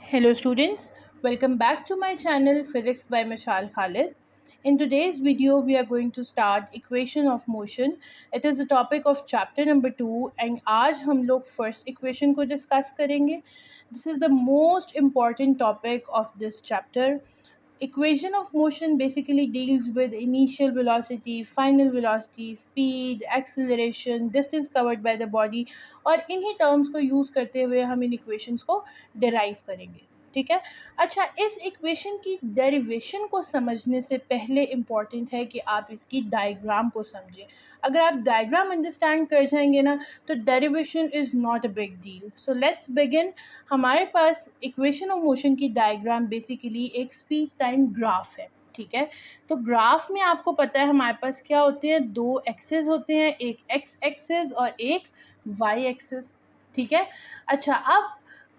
Hello students, welcome back to my channel Physics by Mashal Khalid. In today's video we are going to start equation of motion. It is the topic of chapter number 2 and आज हम लोग first equation को discuss करेंगे. This is the most important topic of this chapter. Equation of motion basically deals with initial velocity, final velocity, speed, acceleration, distance covered by the body और इन्हीं terms को use करते हुए हम इन equations को derive करेंगे. ठीक है. अच्छा, इस इक्वेशन की डेरिवेशन को समझने से पहले इम्पॉर्टेंट है कि आप इसकी डायग्राम को समझें. अगर आप डायग्राम अंडरस्टैंड कर जाएंगे ना तो derivation is not a big deal. So let's begin. हमारे पास इक्वेशन ऑफ मोशन की डायग्राम बेसिकली एक स्पीड टाइम ग्राफ है. ठीक है. तो ग्राफ में आपको पता है हमारे पास क्या होते हैं, दो एक्सेस होते हैं, एक एक्स एक्सेस और एक वाई एक्सेस. ठीक है. अच्छा, अब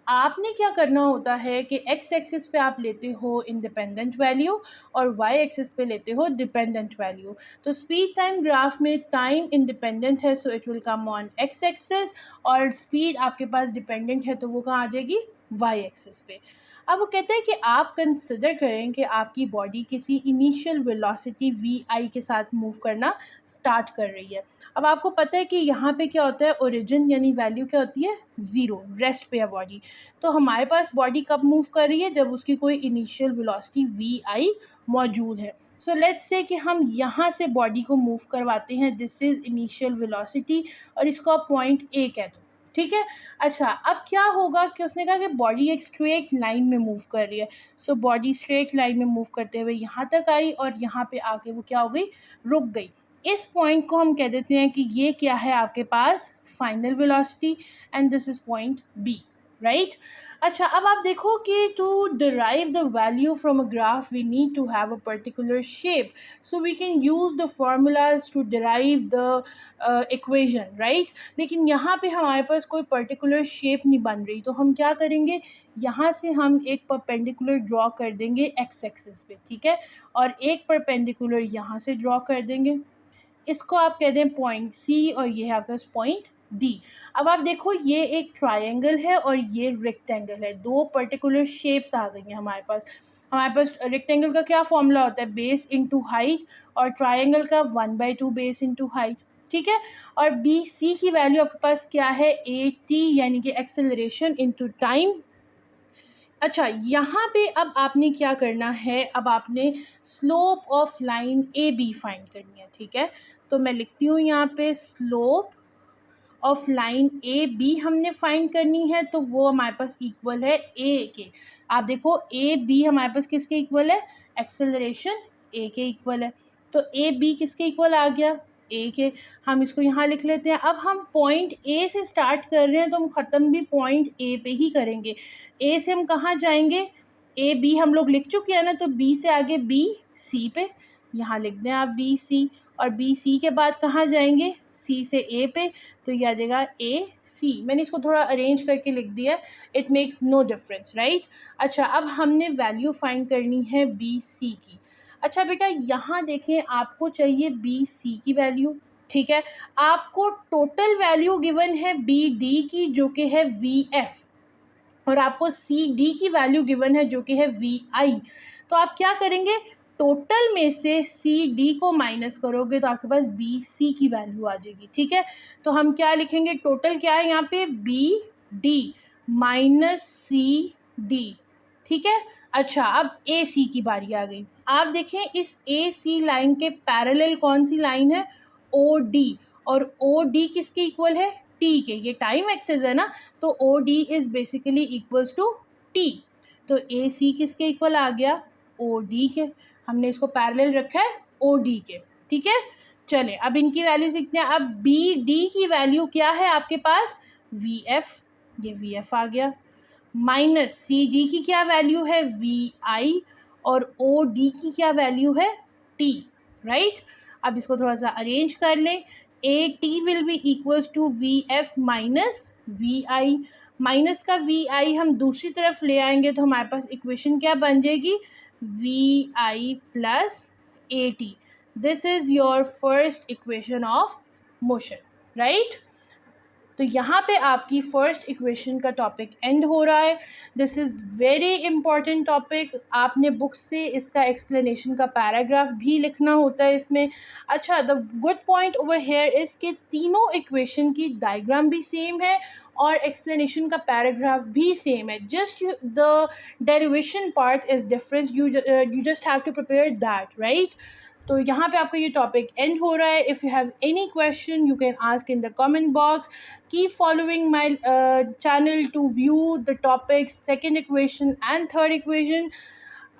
आपने क्या करना होता है कि एक्स एक्सिस पे आप लेते हो इंडिपेंडेंट वैल्यू और वाई एक्सिस पे लेते हो डिपेंडेंट वैल्यू. तो स्पीड टाइम ग्राफ में टाइम इंडिपेंडेंट है so it will come on x axis और स्पीड आपके पास डिपेंडेंट है तो वो कहाँ आ जाएगी, वाई एक्सिस पे. अब वो कहते हैं कि आप कंसिडर करें कि आपकी बॉडी किसी इनिशियल वेलोसिटी वी आई के साथ मूव करना स्टार्ट कर रही है. अब आपको पता है कि यहाँ पे क्या होता है, ओरिजिन यानी वैल्यू क्या होती है, ज़ीरो, रेस्ट पे है बॉडी. तो हमारे पास बॉडी कब मूव कर रही है, जब उसकी कोई इनिशियल वेलोसिटी वी आई मौजूद है. सो लेट्स से कि हम यहाँ से बॉडी को मूव करवाते हैं, दिस इज़ इनिशियल वेलोसिटी और इसको आप पॉइंट ए कह दो. ठीक है. अच्छा, अब क्या होगा कि उसने कहा कि बॉडी एक स्ट्रेट लाइन में मूव कर रही है. सो बॉडी स्ट्रेट लाइन में मूव करते हुए यहाँ तक आई और यहाँ पे आके वो क्या हो गई, रुक गई. इस पॉइंट को हम कह देते हैं कि ये क्या है आपके पास, final velocity and this is point B. Right. अच्छा, अब आप देखो कि to derive the value from a graph we need to have a particular shape. So we can use the formulas to derive the equation. Right. लेकिन यहाँ पे हमारे पास कोई पर्टिकुलर शेप नहीं बन रही तो हम क्या करेंगे, यहाँ से हम एक परपेंडिकुलर ड्रॉ कर देंगे एक्स एक्सिस पे. ठीक है. और एक परपेंडिकुलर यहाँ से ड्रॉ कर देंगे, इसको आप कह दें पॉइंट सी और ये है आपके पास पॉइंट डी. अब आप देखो ये एक ट्रायंगल है और ये रेक्टेंगल है, दो पर्टिकुलर शेप्स आ गई हैं हमारे पास. हमारे पास रेक्टेंगल का क्या फॉर्मूला होता है, बेस इंटू हाइट, और ट्रायंगल का 1/2 बेस इंटू हाइट. ठीक है. और बी सी की वैल्यू आपके पास क्या है, ए टी यानी कि एक्सेलरेशन इंटू टाइम. अच्छा, यहाँ पे अब आपने क्या करना है, अब आपने slope of line A B find करनी है. ठीक है. तो मैं लिखती हूँ यहाँ पे slope of line A B हमने फाइंड करनी है तो वो हमारे पास इक्वल है ए के. आप देखो ए बी हमारे पास किसके इक्वल है, एक्सेलरेशन ए के इक्वल है. तो ए बी किसके इक्वल आ गया, ए के. हम इसको यहाँ लिख लेते हैं. अब हम पॉइंट ए से स्टार्ट कर रहे हैं तो हम ख़त्म भी पॉइंट ए पे ही करेंगे. ए से हम कहाँ जाएंगे, ए बी हम लोग लिख चुके हैं ना, तो बी से आगे बी सी पे, यहाँ लिख दें आप बी सी. और बी सी के बाद कहाँ जाएंगे, सी से ए पे, तो ये आ जाएगा ए सी. मैंने इसको थोड़ा अरेंज करके लिख दिया, it makes no difference. Right. अच्छा, अब हमने वैल्यू फाइंड करनी है बी सी की. अच्छा बेटा, यहाँ देखें आपको चाहिए बी सी की वैल्यू. ठीक है. आपको टोटल वैल्यू गिवन है बी डी की जो कि है वी एफ, और आपको सी डी की वैल्यू गिवन है जो कि है वी आई. तो आप क्या करेंगे, टोटल में से सी डी को माइनस करोगे तो आपके पास बी सी की वैल्यू आ जाएगी. ठीक है. तो हम क्या लिखेंगे, टोटल क्या है यहाँ पे, B D minus C D. ठीक है. अच्छा, अब ए सी की बारी आ गई. आप देखें इस ए सी लाइन के पैरेलल कौन सी लाइन है, ओ डी. और ओ डी किसके इक्वल है, टी के. ये टाइम एक्सेस है ना, तो O D is basically equals to T. तो ए सी किसके इक्वल आ गया, ओ डी के. हमने इसको पैरेलल रखा है ओ डी के. ठीक है. चले अब इनकी वैल्यू सीखते हैं. अब बी डी की वैल्यू क्या है आपके पास, वी एफ, ये वी एफ आ गया, माइनस सी डी की क्या वैल्यू है, वी आई, और ओ डी की क्या वैल्यू है, टी. राइट. अब इसको थोड़ा सा अरेंज कर लें. A T will be equals to V F minus V I. Minus का वी आई हम दूसरी तरफ ले आएंगे तो हमारे पास इक्वेशन क्या बन जाएगी, V I plus A T. This is your first equation of motion. Right. तो यहाँ पे आपकी फर्स्ट इक्वेशन का टॉपिक एंड हो रहा है। This is very important topic. आपने बुक से इसका एक्सप्लेनेशन का पैराग्राफ भी लिखना होता है इसमें। अच्छा, the good point over here is कि तीनों इक्वेशन की डायग्राम भी सेम है और एक्सप्लेनेशन का पैराग्राफ भी सेम है। Just the derivation part is difference, you just have to prepare that, right. तो यहाँ पे आपका ये टॉपिक एंड हो रहा है। If you have any question you can ask in the comment box. Keep following my channel to view the topics second equation and third equation.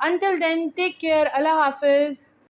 Until then, take care. Allah Hafiz.